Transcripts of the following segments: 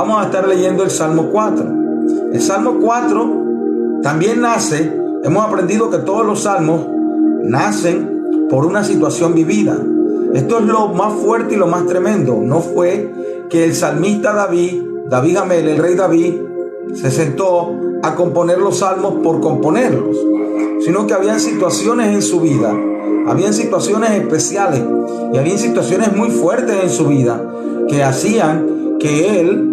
vamos a estar leyendo el Salmo 4. El Salmo 4 también nace, hemos aprendido que todos los salmos nacen por una situación vivida. Esto es lo más fuerte y lo más tremendo. No fue que el salmista David Gamel, el rey David, se sentó a componer los salmos por componerlos, sino que habían situaciones en su vida, habían situaciones especiales y habían situaciones muy fuertes en su vida que hacían que él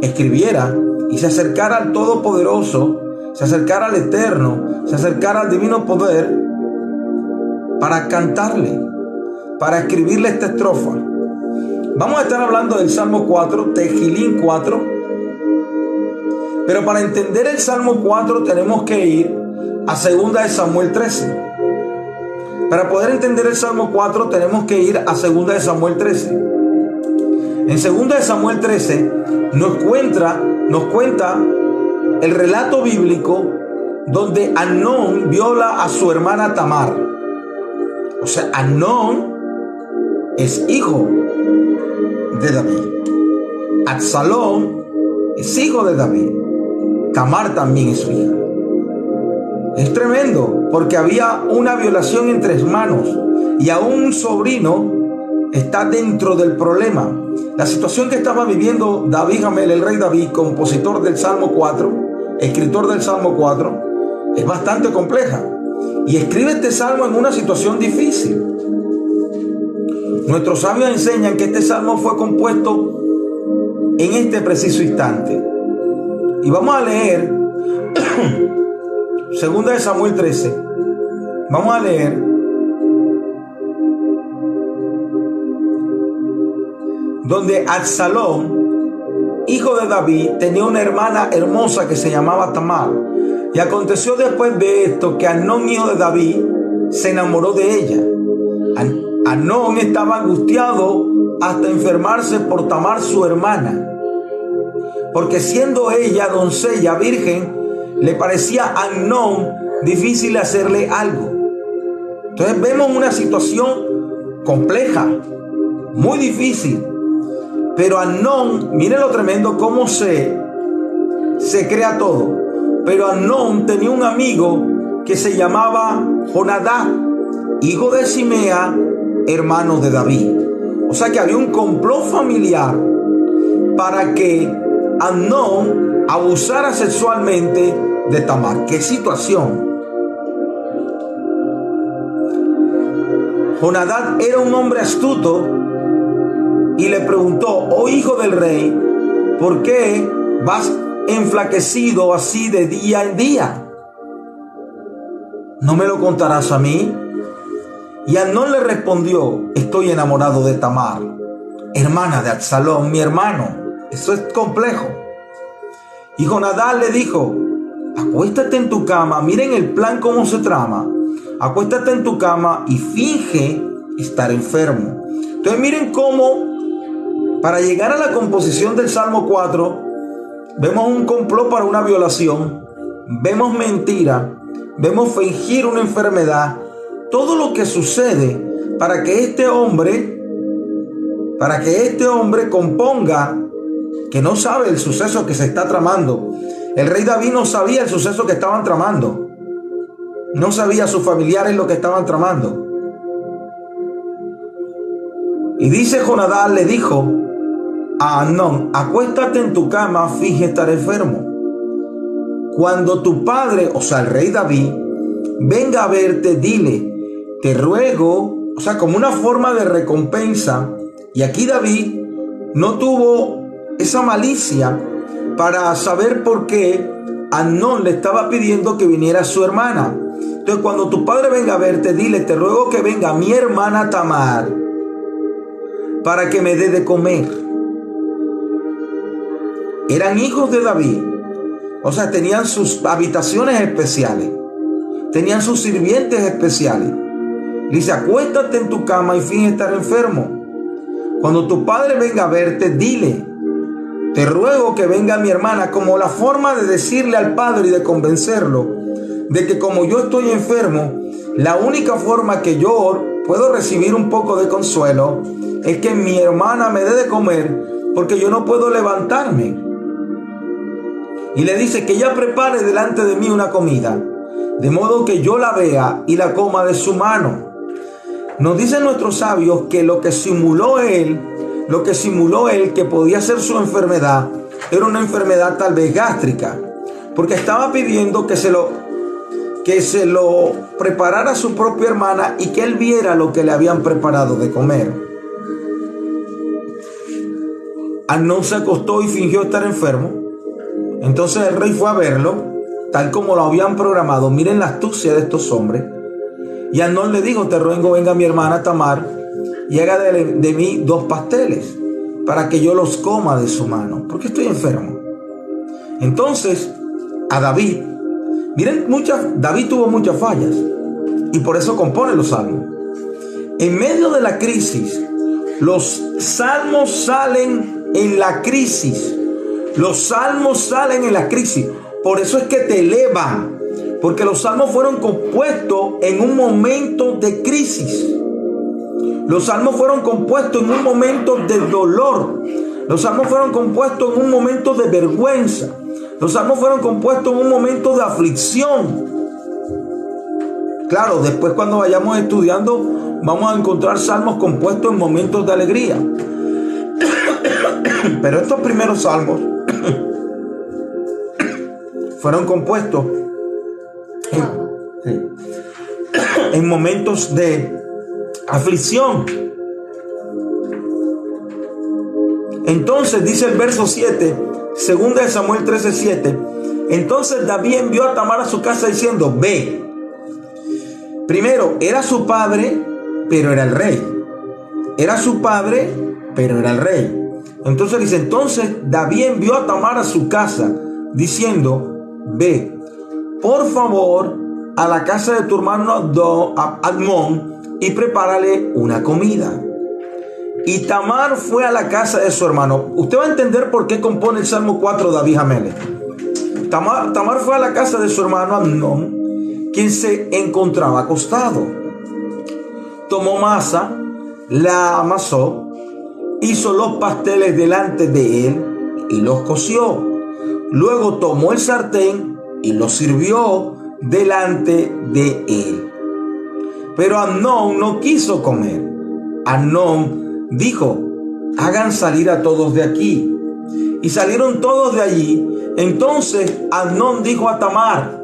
escribiera y se acercara al Todopoderoso, se acercara al Eterno, se acercara al Divino Poder para cantarle, para escribirle esta estrofa. Vamos a estar hablando del Salmo 4, Tehillim 4, pero para entender el Salmo 4 tenemos que ir a 2 de Samuel 13. Para poder entender el Salmo 4 tenemos que ir a 2 de Samuel 13. En 2 de Samuel 13 nos cuenta el relato bíblico donde Amnón viola a su hermana Tamar. O sea, Amnón es hijo de David. Absalón es hijo de David. Tamar también es su hija. Es tremendo porque había una violación entre hermanos y aún un sobrino está dentro del problema. La situación que estaba viviendo David Gamel, el rey David, compositor del Salmo 4, escritor del Salmo 4, es bastante compleja y escribe este salmo en una situación difícil. Nuestros sabios enseñan que este salmo fue compuesto en este preciso instante. Y vamos a leer 2 de Samuel 13. Vamos a leer donde Absalón, hijo de David, tenía una hermana hermosa que se llamaba Tamar. Y aconteció después de esto que Amnón, hijo de David, se enamoró de ella. Amnón estaba angustiado hasta enfermarse por Tamar, su hermana, porque siendo ella doncella virgen, le parecía a Amnón difícil hacerle algo. Entonces vemos una situación compleja, muy difícil. Pero Amnón, miren lo tremendo cómo se crea todo. Pero Amnón tenía un amigo que se llamaba Jonadab, hijo de Simea, hermano de David. O sea que había un complot familiar para que Amnón abusara sexualmente de Tamar. ¡Qué situación! Jonadab era un hombre astuto y le preguntó: oh hijo del rey, ¿por qué vas enflaquecido así de día en día? ¿No me lo contarás a mí? Y Amnón le respondió: estoy enamorado de Tamar, hermana de Absalón, mi hermano. Eso es complejo. Y Jonadab le dijo: acuéstate en tu cama. Miren el plan cómo se trama. Acuéstate en tu cama y finge estar enfermo. Entonces miren cómo, para llegar a la composición del Salmo 4, vemos un complot para una violación, vemos mentira, vemos fingir una enfermedad, todo lo que sucede para que este hombre componga, que no sabe el suceso que se está tramando. El rey David no sabía el suceso que estaban tramando. No sabía sus familiares lo que estaban tramando. Y dice Jonadab, le dijo a Amnón: acuéstate en tu cama, finge estar enfermo. Cuando tu padre, o sea el rey David, venga a verte, dile: te ruego, o sea, como una forma de recompensa. Y aquí David no tuvo esa malicia para saber por qué Amnón le estaba pidiendo que viniera su hermana. Entonces, cuando tu padre venga a verte, dile: te ruego que venga mi hermana Tamar para que me dé de comer. Eran hijos de David, o sea, tenían sus habitaciones especiales, tenían sus sirvientes especiales. Dice: acuéstate en tu cama y finge estar enfermo. Cuando tu padre venga a verte, dile: te ruego que venga mi hermana, como la forma de decirle al padre y de convencerlo de que como yo estoy enfermo, la única forma que yo puedo recibir un poco de consuelo es que mi hermana me dé de comer, porque yo no puedo levantarme. Y le dice que ella prepare delante de mí una comida, de modo que yo la vea y la coma de su mano. Nos dicen nuestros sabios que lo que simuló él que podía ser su enfermedad, era una enfermedad tal vez gástrica, porque estaba pidiendo que se lo preparara a su propia hermana y que él viera lo que le habían preparado de comer. Amnón se acostó y fingió estar enfermo. Entonces el rey fue a verlo, tal como lo habían programado. Miren la astucia de estos hombres. Y Amnón le dijo: te ruego, venga mi hermana Tamar y haga de mí 2 pasteles para que yo los coma de su mano, porque estoy enfermo. Entonces a David, miren, David tuvo muchas fallas y por eso compone los salmos. En medio de la crisis, los salmos salen en la crisis. Los salmos salen en la crisis. Por eso es que te elevan, porque los salmos fueron compuestos en un momento de crisis. Los salmos fueron compuestos en un momento de dolor. Los salmos fueron compuestos en un momento de vergüenza. Los salmos fueron compuestos en un momento de aflicción. Claro, después cuando vayamos estudiando vamos a encontrar salmos compuestos en momentos de alegría. Pero estos primeros salmos fueron compuestos en momentos de aflicción. Entonces dice el verso 7, 2 de Samuel 13:7. Entonces David envió a Tamar a su casa diciendo: ve. Primero, era su padre, pero era el rey. Era su padre, pero era el rey. Entonces David envió a Tamar a su casa diciendo: ve, por favor, a la casa de tu hermano Amnón y prepárale una comida. Y Tamar fue a la casa de su hermano. Usted va a entender por qué compone el Salmo 4 David Amelech. Tamar fue a la casa de su hermano Amnón, quien se encontraba acostado. Tomó masa, la amasó, hizo los pasteles delante de él y los coció. Luego tomó el sartén y los sirvió delante de él. Pero Amnón no quiso comer. Amnón dijo: hagan salir a todos de aquí. Y salieron todos de allí. Entonces Amnón dijo a Tamar: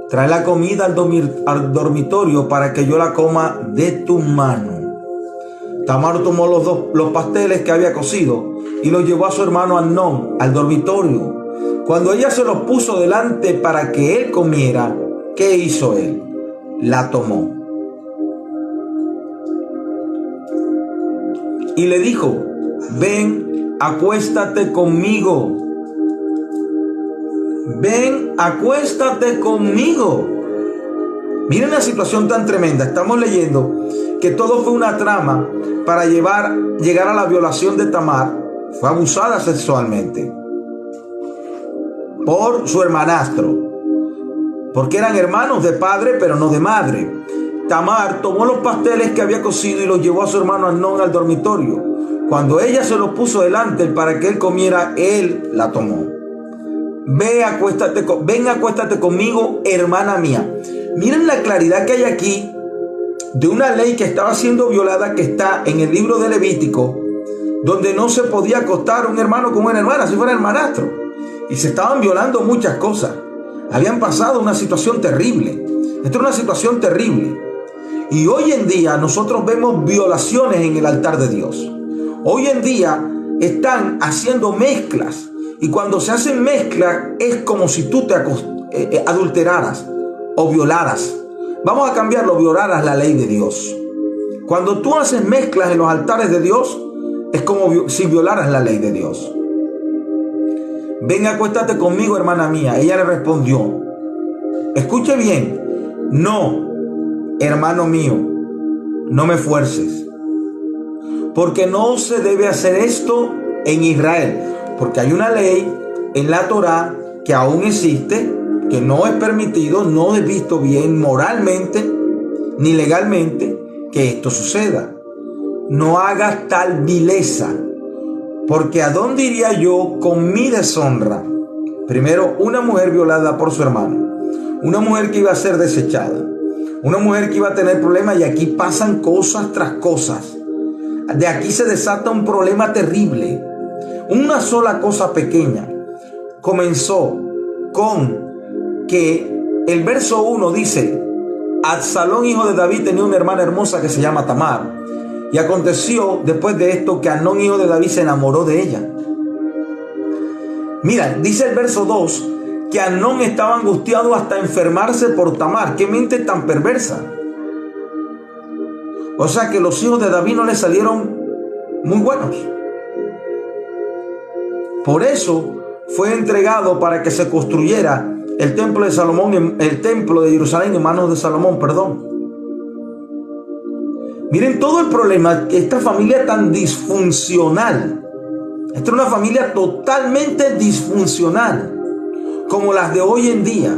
trae la comida al dormitorio para que yo la coma de tu mano. Tamar tomó los pasteles que había cocido y los llevó a su hermano Amnón al dormitorio. Cuando ella se los puso delante para que él comiera, ¿qué hizo él? La tomó y le dijo: ven, acuéstate conmigo. Ven, acuéstate conmigo. Miren la situación tan tremenda. Estamos leyendo que todo fue una trama para llegar a la violación de Tamar. Fue abusada sexualmente por su hermanastro, porque eran hermanos de padre pero no de madre. Tamar tomó los pasteles que había cocido y los llevó a su hermano Amnón al dormitorio. Cuando ella se los puso delante para que él comiera, él la tomó. Ven, acuéstate conmigo, hermana mía. Miren la claridad que hay aquí de una ley que estaba siendo violada, que está en el libro de Levítico, donde no se podía acostar un hermano con una hermana si fuera hermanastro. Y se estaban violando muchas cosas. Habían pasado una situación terrible. Esto es una situación terrible. Y hoy en día nosotros vemos violaciones en el altar de Dios. Hoy en día están haciendo mezclas. Y cuando se hacen mezclas es como si tú te adulteraras o violaras. Vamos a cambiarlo: violaras la ley de Dios. Cuando tú haces mezclas en los altares de Dios, es como si violaras la ley de Dios. Ven, acuéstate conmigo, hermana mía. Ella le respondió: escuche bien, no, hermano mío, no me fuerces, porque no se debe hacer esto en Israel. Porque hay una ley en la Torá que aún existe, que no es permitido, no es visto bien moralmente ni legalmente que esto suceda. No hagas tal vileza. Porque ¿a dónde iría yo con mi deshonra? Primero, una mujer violada por su hermano, una mujer que iba a ser desechada, una mujer que iba a tener problemas, y aquí pasan cosas tras cosas. De aquí se desata un problema terrible. Una sola cosa pequeña comenzó con que el verso 1 dice: Absalón, hijo de David, tenía una hermana hermosa que se llama Tamar. Y aconteció después de esto que Amnón, hijo de David, se enamoró de ella. Mira, dice el verso 2 que Amnón estaba angustiado hasta enfermarse por Tamar. ¡Qué mente tan perversa! O sea que los hijos de David no le salieron muy buenos. Por eso fue entregado para que se construyera el templo de Salomón, el templo de Jerusalén en manos de Salomón, perdón. Miren todo el problema, esta familia tan disfuncional. Esta es una familia totalmente disfuncional, como las de hoy en día.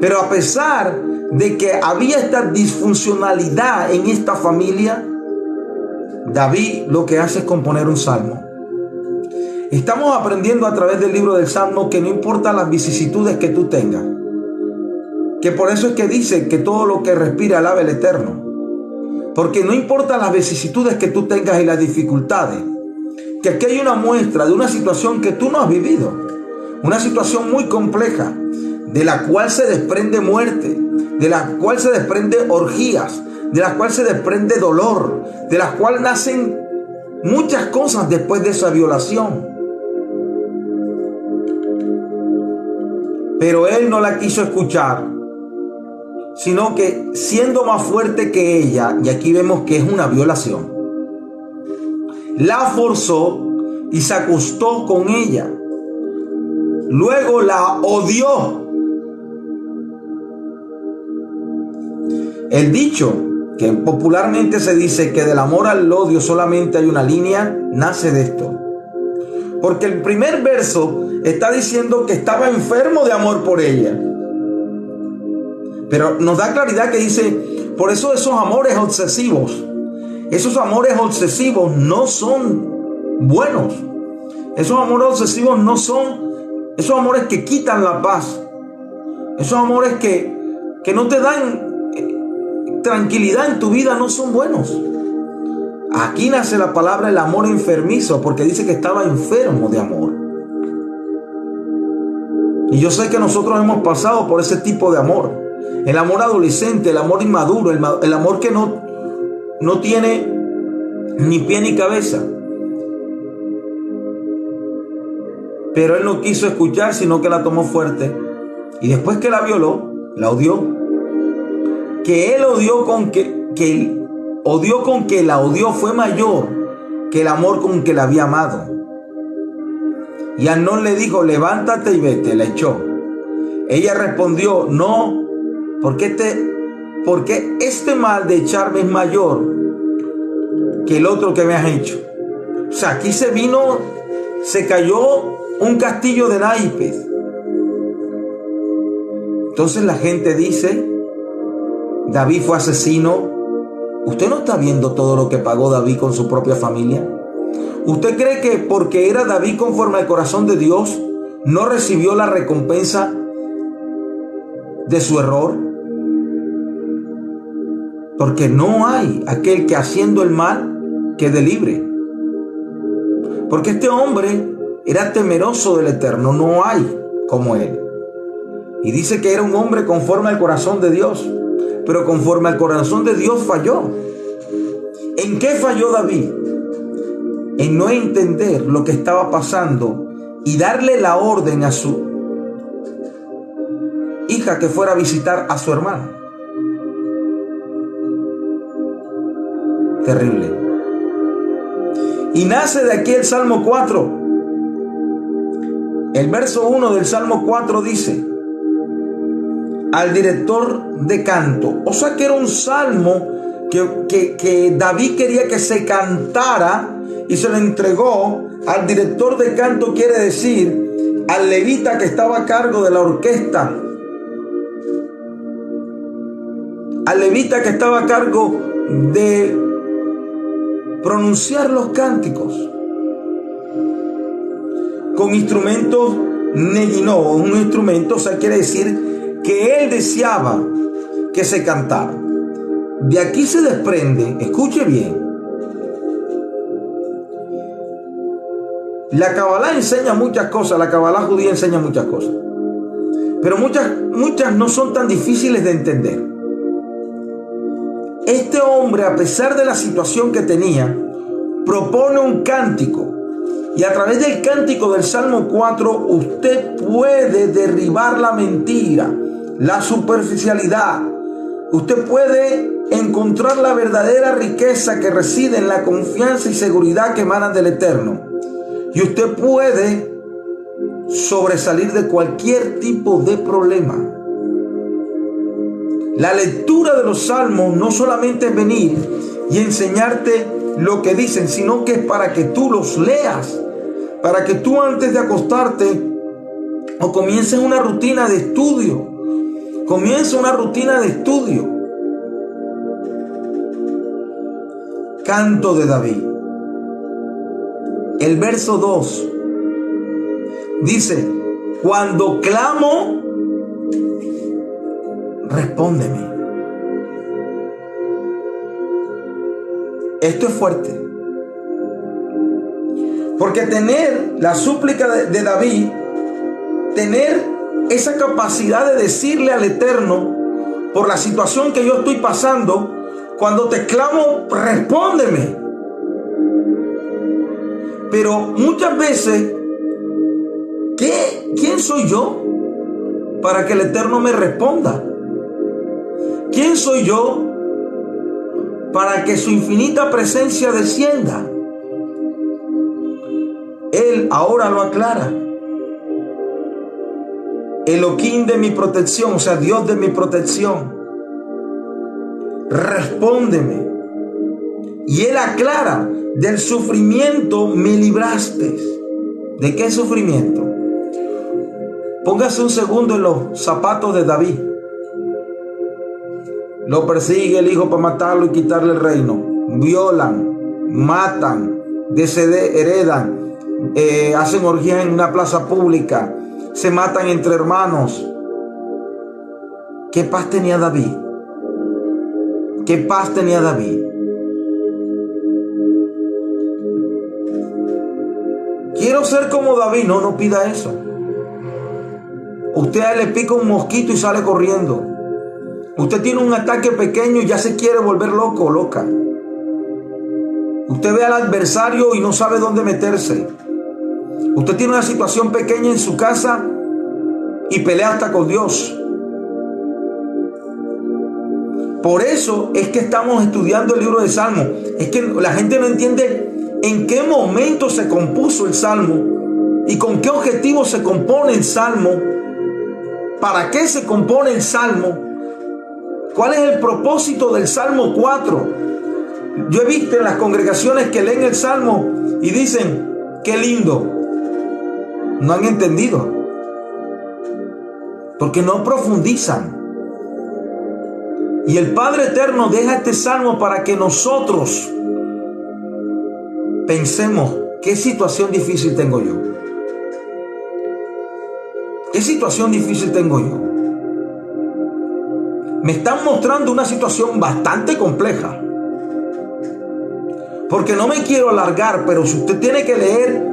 Pero a pesar de que había esta disfuncionalidad en esta familia, David lo que hace es componer un salmo. Estamos aprendiendo a través del libro del Salmo que no importa las vicisitudes que tú tengas, que por eso es que dice que todo lo que respira alabe al Eterno. Porque no importa las vicisitudes que tú tengas y las dificultades, que aquí hay una muestra de una situación que tú no has vivido, una situación muy compleja, de la cual se desprende muerte, de la cual se desprende orgías, de la cual se desprende dolor, de la cual nacen muchas cosas después de esa violación. Pero él no la quiso escuchar, sino que siendo más fuerte que ella, y aquí vemos que es una violación, la forzó y se acostó con ella. Luego la odió. El dicho que popularmente se dice que del amor al odio solamente hay una línea, nace de esto. Porque el primer verso está diciendo que estaba enfermo de amor por ella. Pero nos da claridad que dice, por eso esos amores obsesivos no son buenos. Esos amores obsesivos no son esos amores que quitan la paz. Esos amores que no te dan tranquilidad en tu vida, no son buenos. Aquí nace la palabra el amor enfermizo, porque dice que estaba enfermo de amor. Y yo sé que nosotros hemos pasado por ese tipo de amor. El amor adolescente, el amor inmaduro, el amor que no tiene ni pie ni cabeza. Pero él no quiso escuchar, sino que la tomó fuerte. Y después que la violó, la odió. Que él odió con que la odió fue mayor que el amor con que la había amado. Y Amnón le dijo, levántate y vete, la echó. Ella respondió, no, porque este mal de echarme es mayor que el otro que me has hecho. O sea, aquí se cayó un castillo de naipes. Entonces la gente dice, David fue asesino. ¿Usted no está viendo todo lo que pagó David con su propia familia? ¿Usted cree que porque era David conforme al corazón de Dios, no recibió la recompensa de su error? Porque no hay aquel que haciendo el mal quede libre. Porque este hombre era temeroso del Eterno, no hay como él. Y dice que era un hombre conforme al corazón de Dios, pero conforme al corazón de Dios falló. ¿En qué falló David? En no entender lo que estaba pasando y darle la orden a su hija que fuera a visitar a su hermano. Terrible. Y nace de aquí el Salmo 4. El verso 1 del Salmo 4 dice, al director de canto. O sea que era un salmo que David quería que se cantara y se lo entregó al director de canto, quiere decir al levita que estaba a cargo de la orquesta, al levita que estaba a cargo de pronunciar los cánticos. con instrumentos neguinó, un instrumento, o sea, quiere decir que él deseaba que se cantara. De aquí se desprende, escuche bien, la Kabbalah enseña muchas cosas, la Kabbalah judía enseña muchas cosas, pero muchas no son tan difíciles de entender. Este hombre, a pesar de la situación que tenía, propone un cántico, y a través del cántico del Salmo 4 usted puede derribar la mentira, la superficialidad. Usted puede encontrar la verdadera riqueza que reside en la confianza y seguridad que emanan del Eterno. Y usted puede sobresalir de cualquier tipo de problema. La lectura de los salmos no solamente es venir y enseñarte lo que dicen, sino que es para que tú los leas, para que tú antes de acostarte o comiences una rutina de estudio. Comienza una rutina de estudio. Canto de David. El verso 2 dice: cuando clamo, respóndeme. Esto es fuerte, porque tener la súplica de David, tener esa capacidad de decirle al Eterno, por la situación que yo estoy pasando, cuando te clamo, respóndeme. Pero muchas veces, ¿quién soy yo para que el Eterno me responda? ¿Quién soy yo para que su infinita presencia descienda? Él ahora lo aclara. Elohim de mi protección, o sea, Dios de mi protección, respóndeme. Y él aclara: del sufrimiento me libraste. ¿De qué sufrimiento? Póngase un segundo en los zapatos de David. Lo persigue el hijo para matarlo y quitarle el reino. Violan, matan, desheredan, hacen orgías en una plaza pública, se matan entre hermanos. ¿Qué paz tenía David? ¿Qué paz tenía David? Quiero ser como David. No pida eso. Usted le pica un mosquito y sale corriendo. Usted tiene un ataque pequeño y ya se quiere volver loco o loca. Usted ve al adversario y no sabe dónde meterse. Usted tiene una situación pequeña en su casa y pelea hasta con Dios. Por eso es que estamos estudiando el libro de Salmos. Es que la gente no entiende en qué momento se compuso el Salmo y con qué objetivo se compone el Salmo. ¿Para qué se compone el Salmo? ¿Cuál es el propósito del Salmo 4? Yo he visto en las congregaciones que leen el Salmo y dicen: qué lindo. No han entendido, porque no profundizan. Y el Padre Eterno deja este Salmo para que nosotros pensemos: ¿qué situación difícil tengo yo? ¿Qué situación difícil tengo yo? Me están mostrando una situación bastante compleja. Porque no me quiero alargar, pero si usted tiene que leer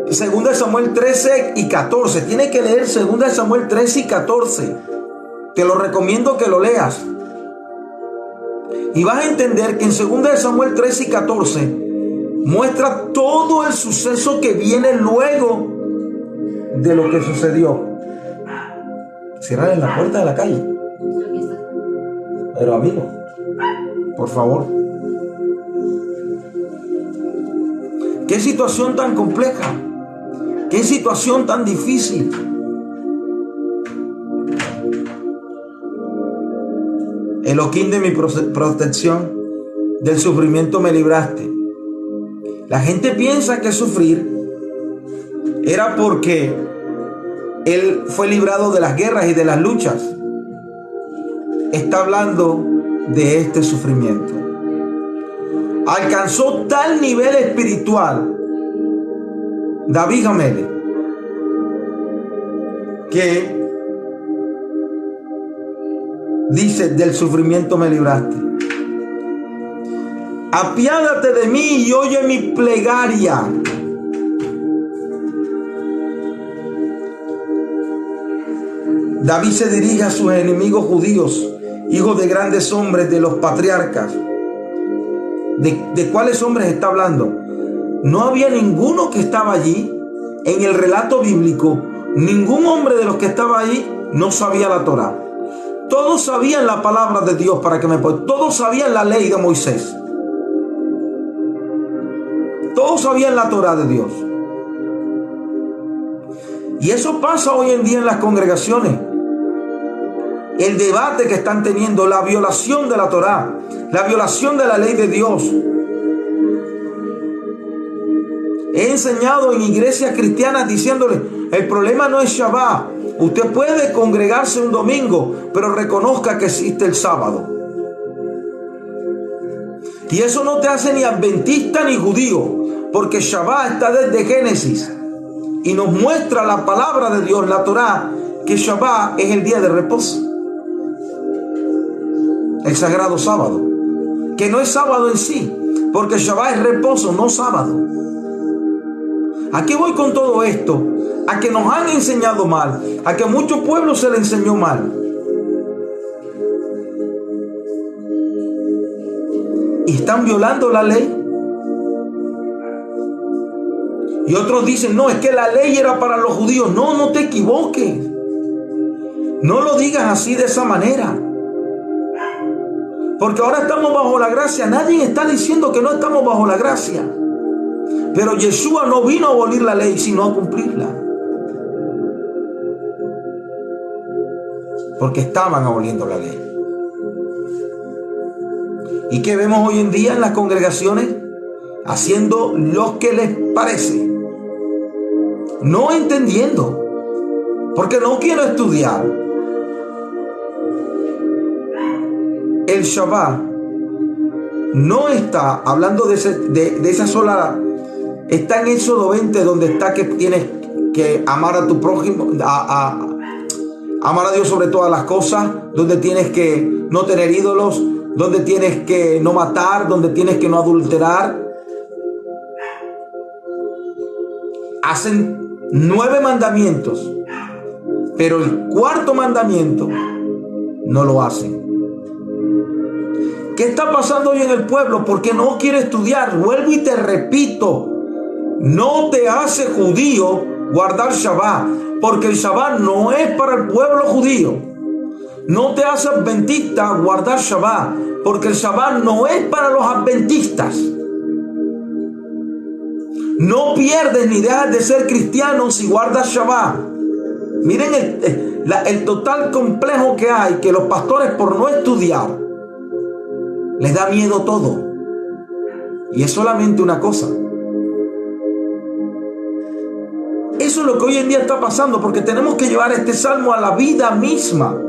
2 Samuel 13 y 14, tiene que leer 2 Samuel 13 y 14. Te lo recomiendo que lo leas. Y vas a entender que en 2 Samuel 13 y 14 muestra todo el suceso que viene luego de lo que sucedió. Cierra la puerta de la calle. Pero amigo, por favor. ¿Qué situación tan compleja? ¿Qué situación tan difícil? Elohim de mi protección, del sufrimiento me libraste. La gente piensa que sufrir era porque él fue librado de las guerras y de las luchas. Está hablando de este sufrimiento. Alcanzó tal nivel espiritual David Gamele que dice, del sufrimiento me libraste. Apiádate de mí y oye mi plegaria. David se dirige a sus enemigos judíos, hijos de grandes hombres, de los patriarcas. ¿De cuáles hombres está hablando? No había ninguno que estaba allí. En el relato bíblico, ningún hombre de los que estaba allí no sabía la Torá. Todos sabían la palabra de Dios, todos sabían la ley de Moisés. Todos sabían la Torá de Dios. Y eso pasa hoy en día en las congregaciones. El debate que están teniendo, la violación de la Torá, la violación de la ley de Dios. He enseñado en iglesias cristianas diciéndole, el problema no es Shabbat. Usted puede congregarse un domingo, pero reconozca que existe el sábado. Y eso no te hace ni adventista ni judío, porque Shabbat está desde Génesis y nos muestra la palabra de Dios, la Torá, que Shabbat es el día de reposo, el sagrado sábado, que no es sábado en sí, porque Shabbat es reposo, no sábado. ¿A qué voy con todo esto? A que nos han enseñado mal, a que a muchos pueblos se les enseñó mal. Y están violando la ley. Y otros dicen, no, es que la ley era para los judíos. No, no te equivoques. No lo digas así de esa manera. Porque ahora estamos bajo la gracia. Nadie está diciendo que no estamos bajo la gracia. Pero Yeshua no vino a abolir la ley, sino a cumplirla. Porque estaban aboliendo la ley. ¿Y qué vemos hoy en día en las congregaciones? Haciendo lo que les parece. No entendiendo. Porque no quiero estudiar. El Shabbat no está hablando de esa sola. Está en Éxodo 20, donde está que tienes que amar a tu prójimo, amar a Dios sobre todas las cosas, donde tienes que no tener ídolos, donde tienes que no matar, donde tienes que no adulterar. Hacen 9 mandamientos, pero el 4º mandamiento no lo hacen. ¿Qué está pasando hoy en el pueblo? Porque no quiere estudiar. Vuelvo y te repito, no te hace judío guardar Shabbat, porque el Shabbat no es para el pueblo judío. No te hace adventista guardar Shabbat, porque el Shabbat no es para los adventistas. No pierdes ni dejas de ser cristiano si guardas Shabbat. Miren el total complejo que hay, que los pastores, por no estudiar, les da miedo todo. Y es solamente una cosa. Eso es lo que hoy en día está pasando, porque tenemos que llevar este salmo a la vida misma.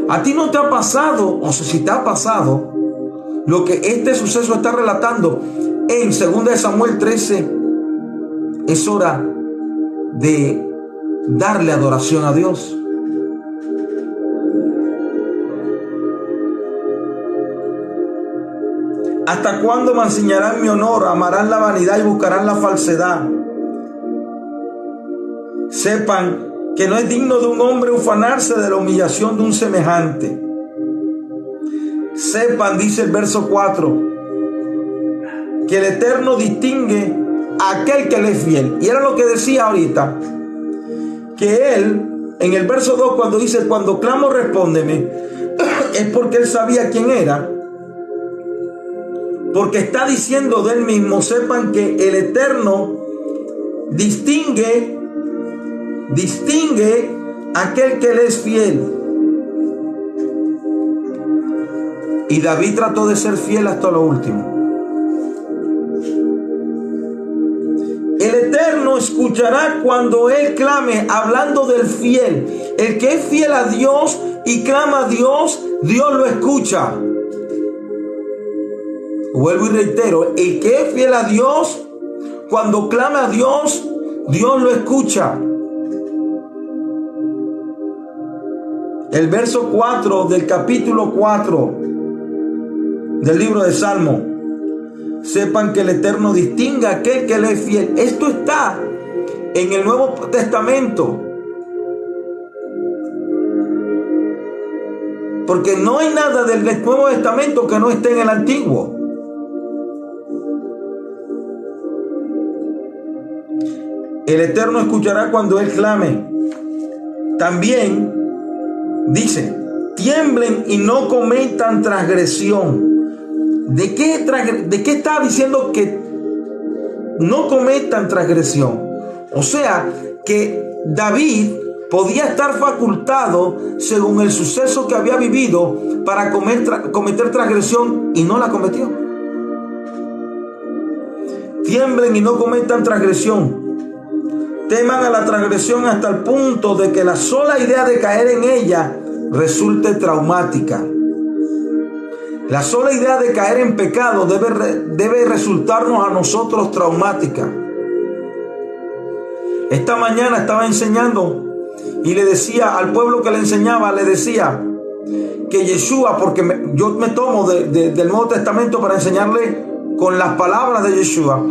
A ti no te ha pasado, o si te ha pasado, lo que este suceso está relatando en 2 Samuel 13. Es hora de darle adoración a Dios. ¿Hasta cuándo me enseñarán mi honor? Amarán la vanidad y buscarán la falsedad. Sepan que no es digno de un hombre ufanarse de la humillación de un semejante. Sepan, dice el verso 4, que el Eterno distingue a aquel que le es fiel. Y era lo que decía ahorita, que él, en el verso 2, cuando dice, cuando clamo, respóndeme, es porque él sabía quién era. Porque está diciendo de él mismo, sepan que el Eterno distingue a aquel que le es fiel. Y David trató de ser fiel hasta lo último. El Eterno escuchará cuando él clame, hablando del fiel. El que es fiel a Dios y clama a Dios, Dios lo escucha. Vuelvo y reitero, el que es fiel a Dios, cuando clama a Dios, Dios lo escucha. el verso 4 del capítulo 4 del libro de Salmo. Sepan que el Eterno distingue a aquel que le es fiel. Esto está en el Nuevo Testamento. Porque no hay nada del Nuevo Testamento que no esté en el Antiguo. El Eterno escuchará cuando Él clame. También dice, tiemblen y no cometan transgresión. ¿De qué está diciendo que no cometan transgresión? O sea, que David podía estar facultado, según el suceso que había vivido, para cometer transgresión y no la cometió. Tiemblen y no cometan transgresión. Teman a la transgresión hasta el punto de que la sola idea de caer en ella resulte traumática. La sola idea de caer en pecado debe resultarnos a nosotros traumática. Esta mañana estaba enseñando y le decía al pueblo que le enseñaba, le decía que Yeshua, porque yo me tomo del Nuevo Testamento para enseñarle con las palabras de Yeshua,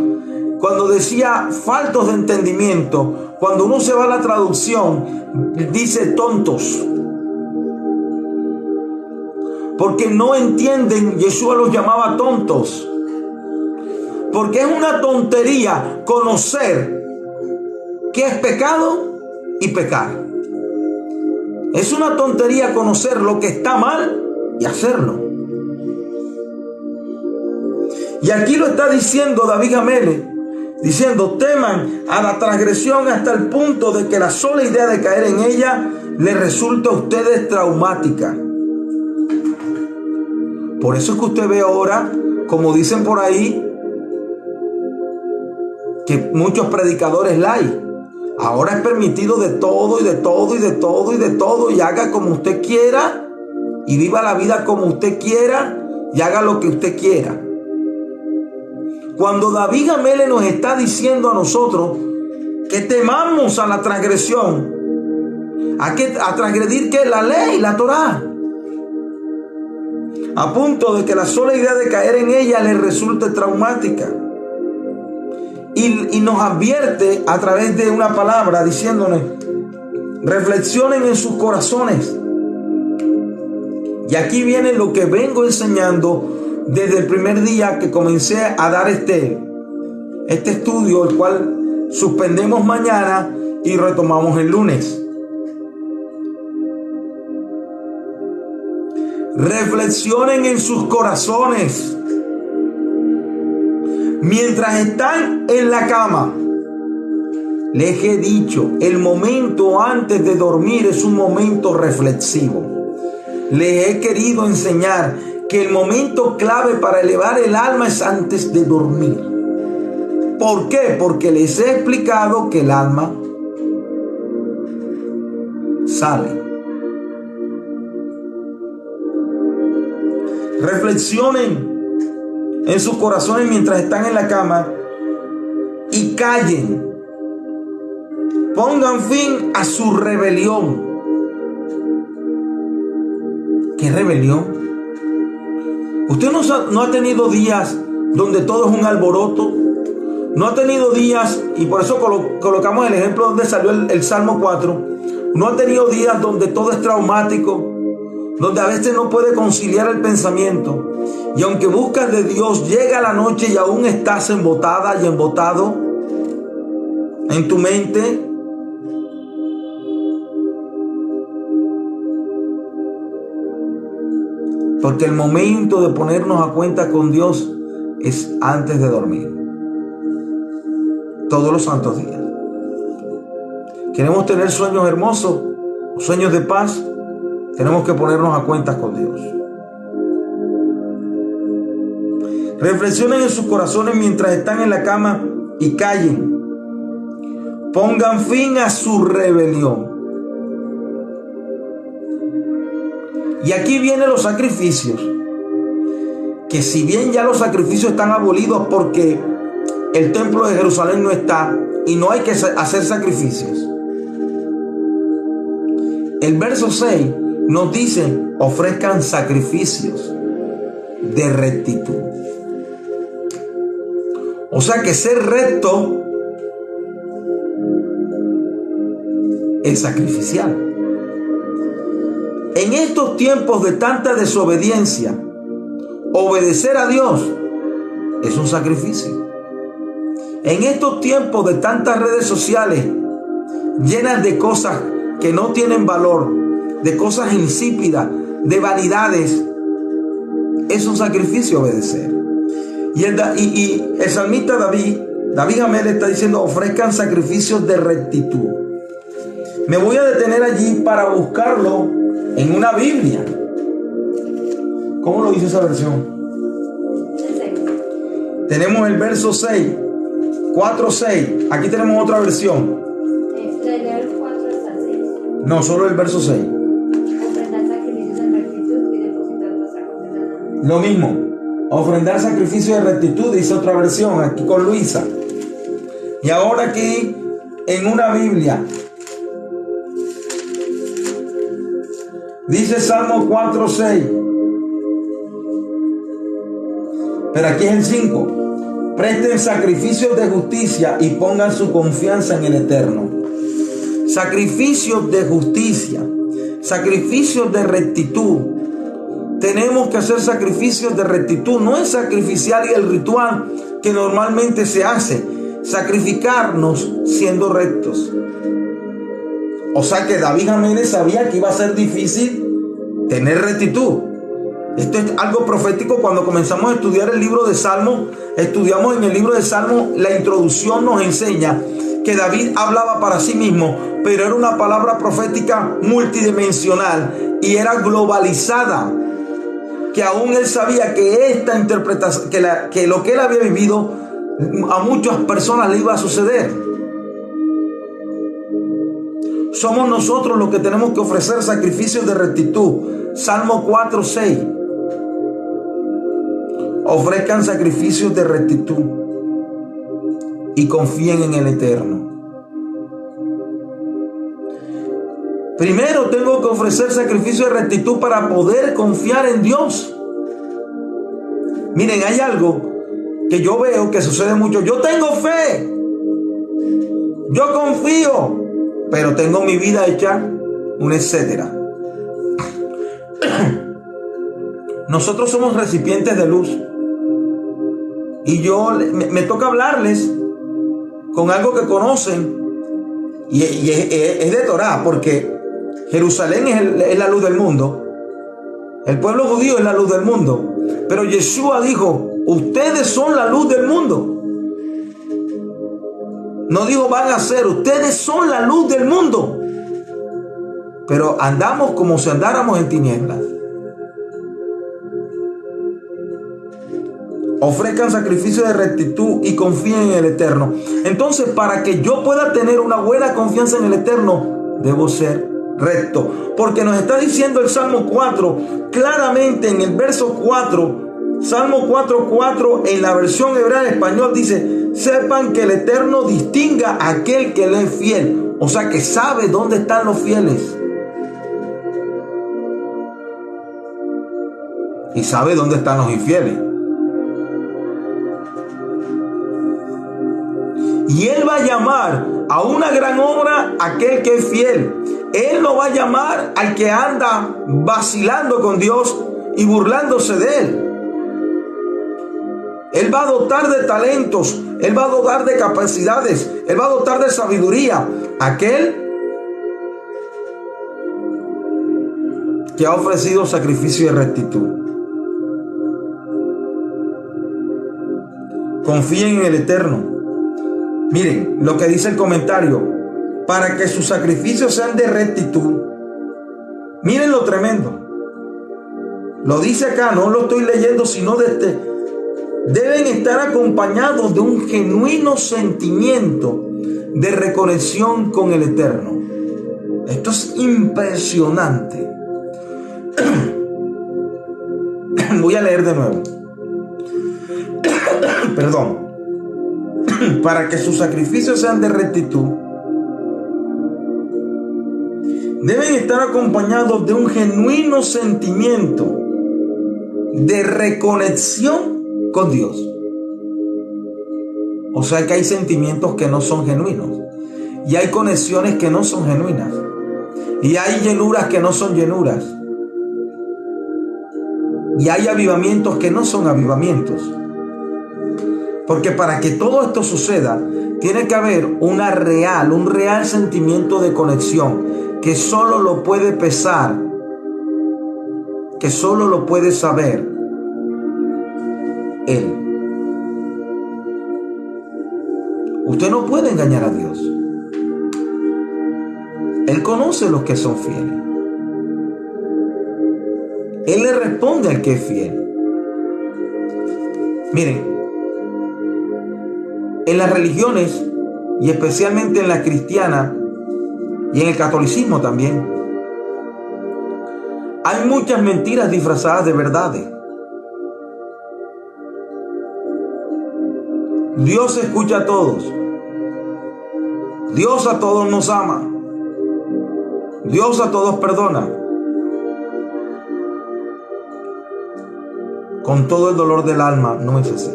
cuando decía faltos de entendimiento, cuando uno se va a la traducción, dice tontos. Porque no entienden, Yeshua los llamaba tontos. Porque es una tontería conocer qué es pecado y pecar. Es una tontería conocer lo que está mal y hacerlo. Y aquí lo está diciendo David Gamele, diciendo, teman a la transgresión hasta el punto de que la sola idea de caer en ella les resulta a ustedes traumática. Por eso es que usted ve ahora, como dicen por ahí, que muchos predicadores la hay. Ahora es permitido de todo y de todo y de todo y de todo, y haga como usted quiera y viva la vida como usted quiera y haga lo que usted quiera. Cuando David Gamele nos está diciendo a nosotros que temamos a la transgresión, a transgredir que la ley, la Torá, a punto de que la sola idea de caer en ella les resulte traumática. Y nos advierte a través de una palabra diciéndonos, reflexionen en sus corazones. Y aquí viene lo que vengo enseñando desde el primer día que comencé a dar este estudio, el cual suspendemos mañana y retomamos el lunes. Reflexionen en sus corazones mientras están en la cama. Les he dicho, el momento antes de dormir es un momento reflexivo. Les he querido enseñar que el momento clave para elevar el alma es antes de dormir. ¿Por qué? Porque les he explicado que el alma sale. Reflexionen en sus corazones mientras están en la cama y callen. Pongan fin a su rebelión. ¿Qué rebelión? Usted no ha tenido días donde todo es un alboroto. No ha tenido días, y por eso colocamos el ejemplo donde salió el Salmo 4. No ha tenido días donde todo es traumático, donde a veces no puede conciliar el pensamiento. Y aunque buscas de Dios, llega la noche y aún estás embotada y embotado en tu mente. Porque el momento de ponernos a cuenta con Dios es antes de dormir. Todos los santos días. Queremos tener sueños hermosos, sueños de paz. Tenemos que ponernos a cuentas con Dios. Reflexionen en sus corazones mientras están en la cama y callen. Pongan fin a su rebelión. Y aquí vienen los sacrificios. Que si bien ya los sacrificios están abolidos porque el templo de Jerusalén no está y no hay que hacer sacrificios. El verso 6 nos dice, ofrezcan sacrificios de rectitud. O sea que ser recto es sacrificial. En estos tiempos de tanta desobediencia, obedecer a Dios es un sacrificio. En estos tiempos de tantas redes sociales llenas de cosas que no tienen valor, de cosas insípidas, de vanidades, es un sacrificio obedecer. Y el salmista David Amel está diciendo, ofrezcan sacrificios de rectitud. Me voy a detener allí para buscarlo en una Biblia. ¿Cómo lo dice esa versión? Tenemos el verso 6, 4:6. Aquí tenemos otra versión. Del 4 hasta el 6. No, solo el verso 6. Ofrendar sacrificios de rectitud y depositar nuestra confianza en Él. Lo mismo. Ofrendar sacrificios de rectitud, dice otra versión, aquí con Luisa. Y ahora aquí en una Biblia dice Salmo 4:6. Pero aquí es el 5. Presten sacrificios de justicia y pongan su confianza en el Eterno. Sacrificios de justicia, sacrificios de rectitud. Tenemos que hacer sacrificios de rectitud. No es sacrificial y el ritual que normalmente se hace. Sacrificarnos siendo rectos. O sea que David Jiménez sabía que iba a ser difícil tener rectitud. Esto es algo profético. Cuando comenzamos a estudiar el libro de Salmos, estudiamos en el libro de Salmos, la introducción nos enseña que David hablaba para sí mismo, pero era una palabra profética multidimensional y era globalizada. Que aún él sabía que esta interpretación, que lo que él había vivido, a muchas personas le iba a suceder. Somos nosotros los que tenemos que ofrecer sacrificios de rectitud. Salmo 4:6. Ofrezcan sacrificios de rectitud y confíen en el Eterno. Primero tengo que ofrecer sacrificio de rectitud para poder confiar en Dios. Miren, hay algo que yo veo que sucede mucho. Yo tengo fe, yo confío, pero tengo mi vida hecha un etcétera. Nosotros somos recipientes de luz. Y me toca hablarles con algo que conocen. Y es de Torah, porque Jerusalén es la luz del mundo. El pueblo judío es la luz del mundo. Pero Yeshua dijo, ustedes son la luz del mundo. No dijo van a ser, ustedes son la luz del mundo. Pero andamos como si andáramos en tinieblas. Ofrezcan sacrificio de rectitud y confíen en el Eterno. Entonces, para que yo pueda tener una buena confianza en el Eterno, debo ser recto. Porque nos está diciendo el Salmo 4, claramente en el verso 4, Salmo 4:4, en la versión hebrea del español dice, sepan que el Eterno distinga a aquel que le es fiel. O sea que sabe dónde están los fieles. Y sabe dónde están los infieles. Y Él va a llamar a una gran obra a aquel que es fiel. Él no va a llamar al que anda vacilando con Dios y burlándose de Él. Él va a dotar de talentos, Él va a dotar de capacidades, Él va a dotar de sabiduría a aquel que ha ofrecido sacrificio de rectitud. Confíen en el Eterno. Miren lo que dice el comentario. Para que sus sacrificios sean de rectitud. Miren lo tremendo. Lo dice acá, no lo estoy leyendo, sino de este. Deben estar acompañados de un genuino sentimiento de reconexión con el Eterno. Esto es impresionante. Voy a leer de nuevo. Perdón. Para que sus sacrificios sean de rectitud, deben estar acompañados de un genuino sentimiento de reconexión con Dios. O sea que hay sentimientos que no son genuinos, y hay conexiones que no son genuinas, y hay llenuras que no son llenuras, y hay avivamientos que no son avivamientos. Porque para que todo esto suceda, tiene que haber un real sentimiento de conexión, que solo lo puede pesar, que solo lo puede saber Él. Usted no puede engañar a Dios. Él conoce los que son fieles. Él le responde al que es fiel. Miren, en las religiones, y especialmente en la cristiana y en el catolicismo también, hay muchas mentiras disfrazadas de verdades. Dios escucha a todos. Dios a todos nos ama. Dios a todos perdona. Con todo el dolor del alma, no es así.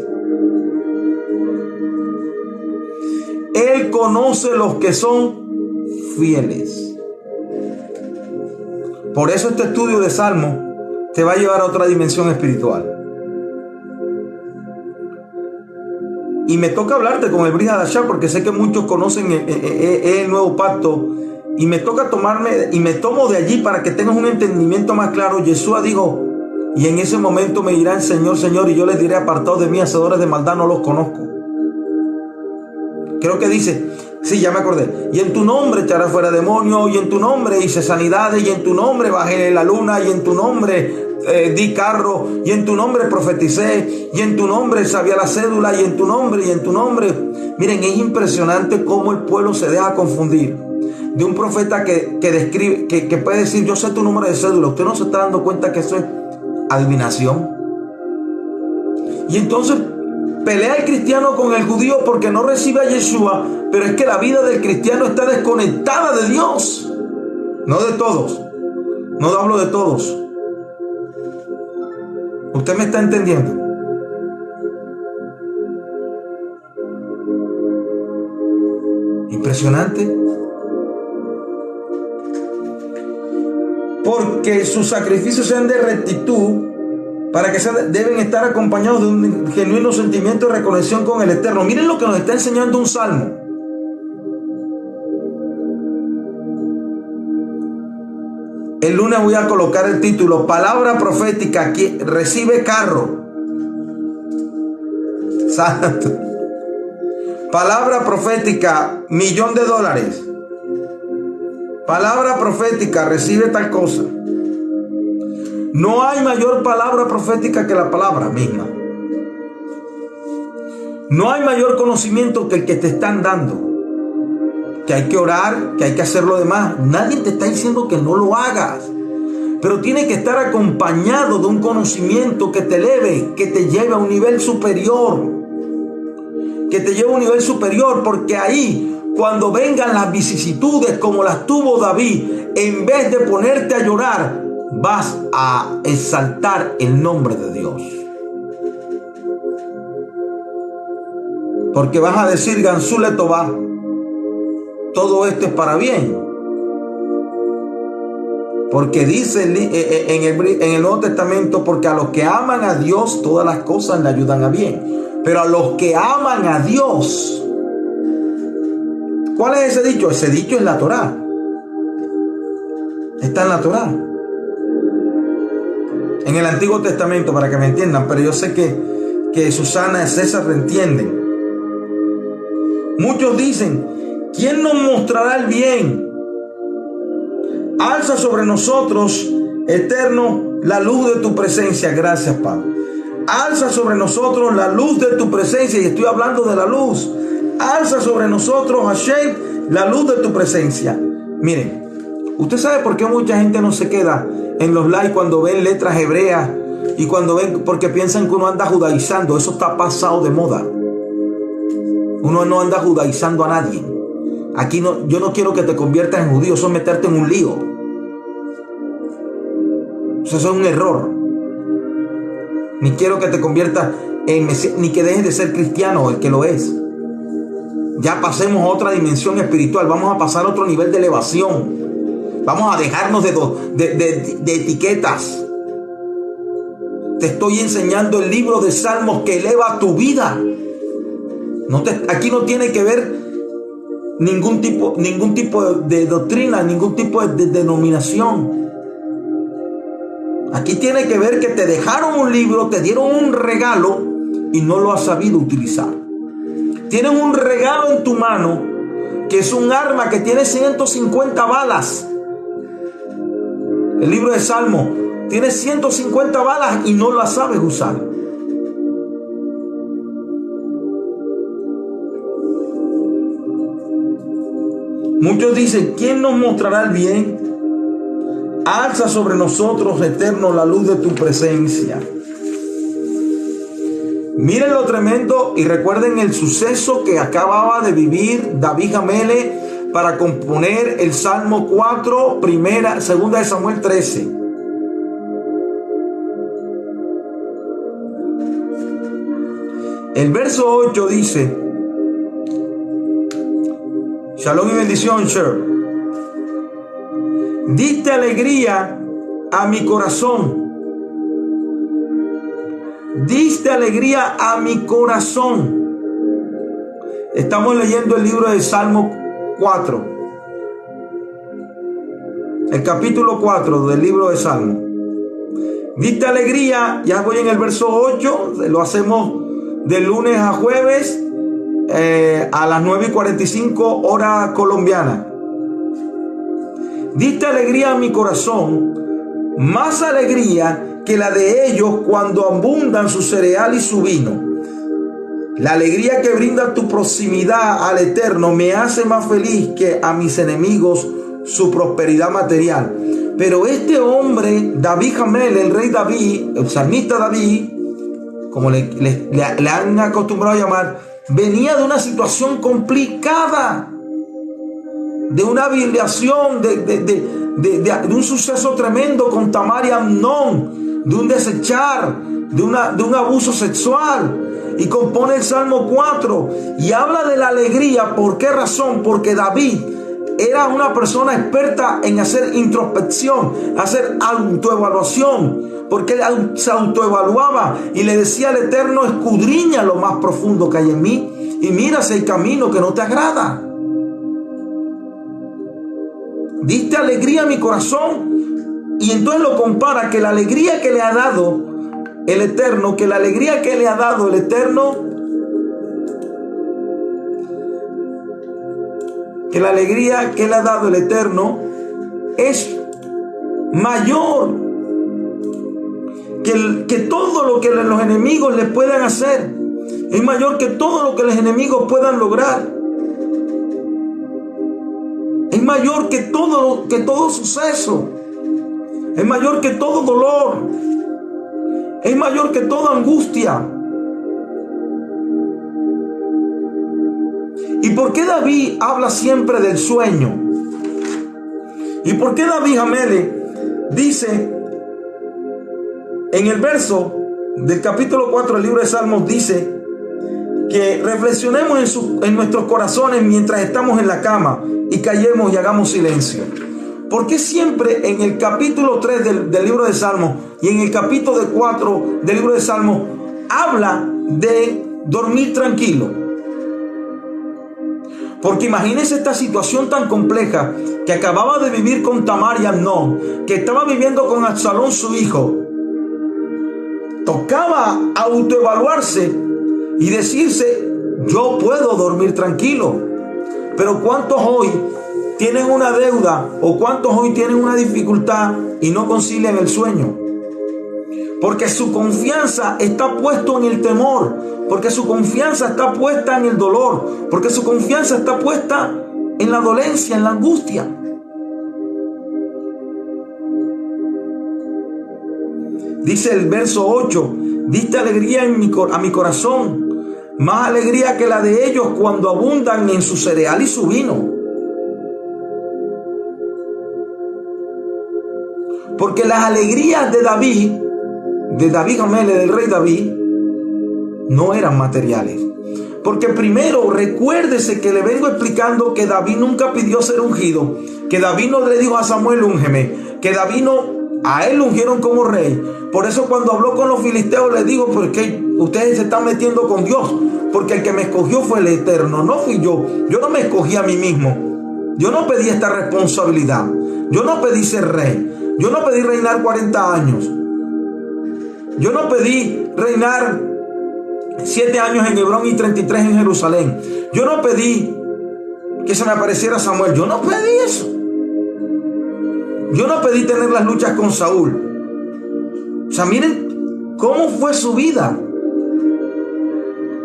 Él conoce los que son fieles. Por eso este estudio de Salmo te va a llevar a otra dimensión espiritual. Y me toca hablarte con el Brit Hadashah, porque sé que muchos conocen el nuevo pacto. Y me toca tomo de allí para que tengas un entendimiento más claro. Yeshua dijo, y en ese momento me dirán, Señor, Señor, y yo les diré, apartados de mí, hacedores de maldad, no los conozco. Creo que dice, sí, ya me acordé. Y en tu nombre echarás fuera demonios, y en tu nombre hice sanidades, y en tu nombre bajé la luna, y en tu nombre di carro, y en tu nombre profeticé, y en tu nombre sabía la cédula, y en tu nombre. Miren, es impresionante cómo el pueblo se deja confundir de un profeta que describe, que puede decir, yo sé tu número de cédula. Usted no se está dando cuenta que eso es adivinación. Y entonces pelea el cristiano con el judío porque no recibe a Yeshua, pero es que la vida del cristiano está desconectada de Dios. No de todos. No hablo de todos. ¿Usted me está entendiendo? Impresionante. Porque sus sacrificios sean de rectitud, para que deben estar acompañados de un genuino sentimiento de reconexión con el Eterno. Miren lo que nos está enseñando un salmo. El lunes voy a colocar el título, palabra profética que recibe carro. Santo. Palabra profética, $1,000,000. Palabra profética, recibe tal cosa. No hay mayor palabra profética que la palabra misma. No hay mayor conocimiento que el que te están dando. Que hay que orar, que hay que hacer lo demás. Nadie te está diciendo que no lo hagas. Pero tiene que estar acompañado de un conocimiento que te eleve, que te lleve a un nivel superior. Que te lleve a un nivel superior, porque ahí, cuando vengan las vicisitudes como las tuvo David, en vez de ponerte a llorar, vas a exaltar el nombre de Dios. Porque vas a decir, Gansule Tová, todo esto es para bien. Porque dice en el Nuevo Testamento, porque a los que aman a Dios todas las cosas le ayudan a bien. Pero a los que aman a Dios, ¿cuál es ese dicho? Ese dicho es la Torá. Está en la Torá. En el Antiguo Testamento, para que me entiendan, pero yo sé que Susana y César lo entienden. Muchos dicen, ¿quién nos mostrará el bien? Alza sobre nosotros, Eterno, la luz de tu presencia. Gracias, Padre. Alza sobre nosotros la luz de tu presencia, y estoy hablando de la luz. Alza sobre nosotros, Hashem, la luz de tu presencia. Miren, usted sabe por qué mucha gente no se queda en los likes cuando ven letras hebreas y cuando ven, porque piensan que uno anda judaizando. Eso está pasado de moda. Uno no anda judaizando a nadie. Aquí no, yo no quiero que te conviertas en judío, eso es meterte en un lío. Eso es un error. Ni quiero que te conviertas en Mesías, ni que dejes de ser cristiano, el que lo es. Ya pasemos a otra dimensión espiritual. Vamos a pasar a otro nivel de elevación. Vamos a dejarnos de etiquetas. Te estoy enseñando el libro de Salmos que eleva tu vida. Aquí no tiene que ver ningún tipo de doctrina, ningún tipo de denominación. Aquí tiene que ver que te dejaron un libro, te dieron un regalo y no lo has sabido utilizar. Tienen un regalo en tu mano que es un arma que tiene 150 balas. El libro de Salmos tiene 150 balas y no las sabes usar. Muchos dicen, ¿quién nos mostrará el bien? Alza sobre nosotros, eterno, la luz de tu presencia. Miren lo tremendo y recuerden el suceso que acababa de vivir David Gamele para componer el Salmo 4, segunda de Samuel 13. El verso 8 dice: Shalom y bendición, Sher. Diste alegría a mi corazón. Diste alegría a mi corazón. Estamos leyendo el libro de Salmo 4. El capítulo 4 del libro de Salmo. Diste alegría, ya voy en el verso 8. Lo hacemos de lunes a jueves a las 9:45 hora colombiana. Diste alegría a mi corazón, más alegría que la de ellos cuando abundan su cereal y su vino. La alegría que brinda tu proximidad al Eterno me hace más feliz que a mis enemigos su prosperidad material. Pero este hombre, David Gamele, el rey David, el salmista David, como le han acostumbrado a llamar, venía de una situación complicada, de una violación, de un suceso tremendo con Tamar y Amnón, de un desechar, de un abuso sexual, y compone el Salmo 4 y habla de la alegría. ¿Por qué razón? Porque David era una persona experta en hacer introspección, hacer autoevaluación, porque él se autoevaluaba y le decía al Eterno: escudriña lo más profundo que hay en mí y mira si hay camino que no te agrada. Diste alegría a mi corazón. Y entonces lo compara, que la alegría que le ha dado el Eterno, que la alegría que le ha dado el Eterno, que la alegría que le ha dado el Eterno es mayor que todo lo que los enemigos le puedan hacer. Es mayor que todo lo que los enemigos puedan lograr. Es mayor que todo suceso. Es mayor que todo dolor. Es mayor que toda angustia. ¿Y por qué David habla siempre del sueño? ¿Y por qué David Gamele dice en el verso del capítulo 4 del libro de Salmos, dice que reflexionemos en nuestros corazones mientras estamos en la cama y callemos y hagamos silencio? ¿Por qué siempre en el capítulo 3 del libro de Salmos y en el capítulo 4 del libro de Salmos habla de dormir tranquilo? Porque imagínense esta situación tan compleja que acababa de vivir con Tamar y Amnón, que estaba viviendo con Absalón su hijo. Tocaba autoevaluarse y decirse: yo puedo dormir tranquilo. Pero ¿cuántos hoy tienen una deuda o cuántos hoy tienen una dificultad y no concilian el sueño? Porque su confianza está puesta en el temor, porque su confianza está puesta en el dolor, porque su confianza está puesta en la dolencia, en la angustia. Dice el verso 8: diste alegría a mi corazón, más alegría que la de ellos cuando abundan en su cereal y su vino. Porque las alegrías de David Gamele, del rey David, no eran materiales. Porque primero, recuérdese que le vengo explicando que David nunca pidió ser ungido, que David no le dijo a Samuel, úngeme, que David no, a él lo ungieron como rey. Por eso cuando habló con los filisteos le digo, porque ustedes se están metiendo con Dios, porque el que me escogió fue el Eterno, no fui yo. Yo no me escogí a mí mismo, yo no pedí esta responsabilidad, yo no pedí ser rey, yo no pedí reinar 40 años, yo no pedí reinar 7 años en Hebrón y 33 en Jerusalén. Yo no pedí que se me apareciera Samuel. Yo no pedí eso. Yo no pedí tener las luchas con Saúl. O sea, miren cómo fue su vida.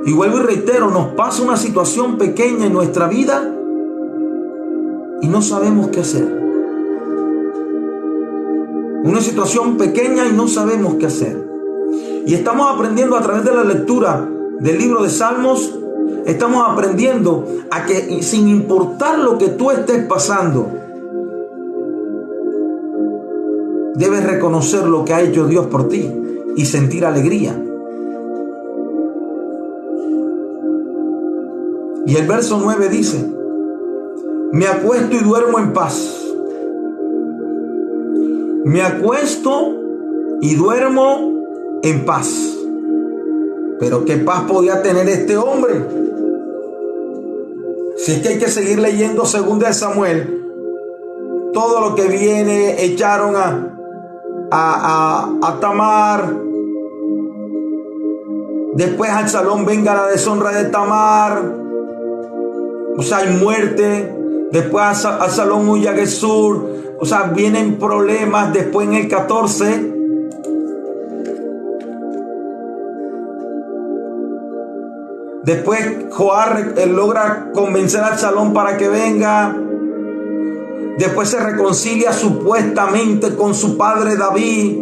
Y vuelvo y reitero, nos pasa una situación pequeña en nuestra vida y no sabemos qué hacer. Una situación pequeña y no sabemos qué hacer. Y estamos aprendiendo a través de la lectura del libro de Salmos, estamos aprendiendo a que sin importar lo que tú estés pasando, debes reconocer lo que ha hecho Dios por ti y sentir alegría. Y el verso 9 dice: me acuesto y duermo en paz. Me acuesto y duermo en paz. Pero ¿qué paz podía tener este hombre? Si es que hay que seguir leyendo 2 de Samuel, todo lo que viene, echaron a Tamar, después Absalón venga la deshonra de Tamar, o sea, hay muerte, después Absalón huye a Gesur, o sea, vienen problemas. Después en el 14, después Joab logra convencer a Absalón para que venga. Después se reconcilia supuestamente con su padre David.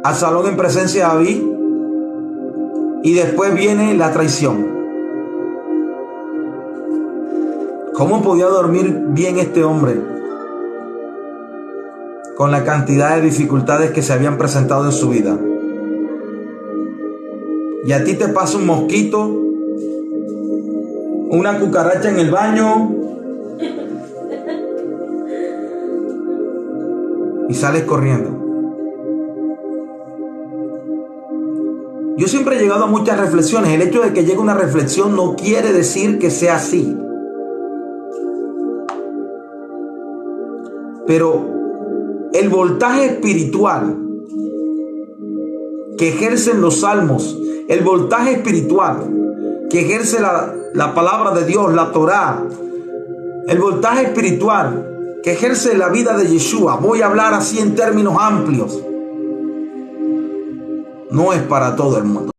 Absalón en presencia de David. Y después viene la traición. ¿Cómo podía dormir bien este hombre con la cantidad de dificultades que se habían presentado en su vida? Y a ti te pasa un mosquito, una cucaracha en el baño y sales corriendo. Yo siempre he llegado a muchas reflexiones. El hecho de que llegue una reflexión no quiere decir que sea así. Pero el voltaje espiritual que ejercen los salmos, el voltaje espiritual que ejerce la palabra de Dios, la Torá, el voltaje espiritual que ejerce la vida de Yeshua, voy a hablar así en términos amplios, no es para todo el mundo.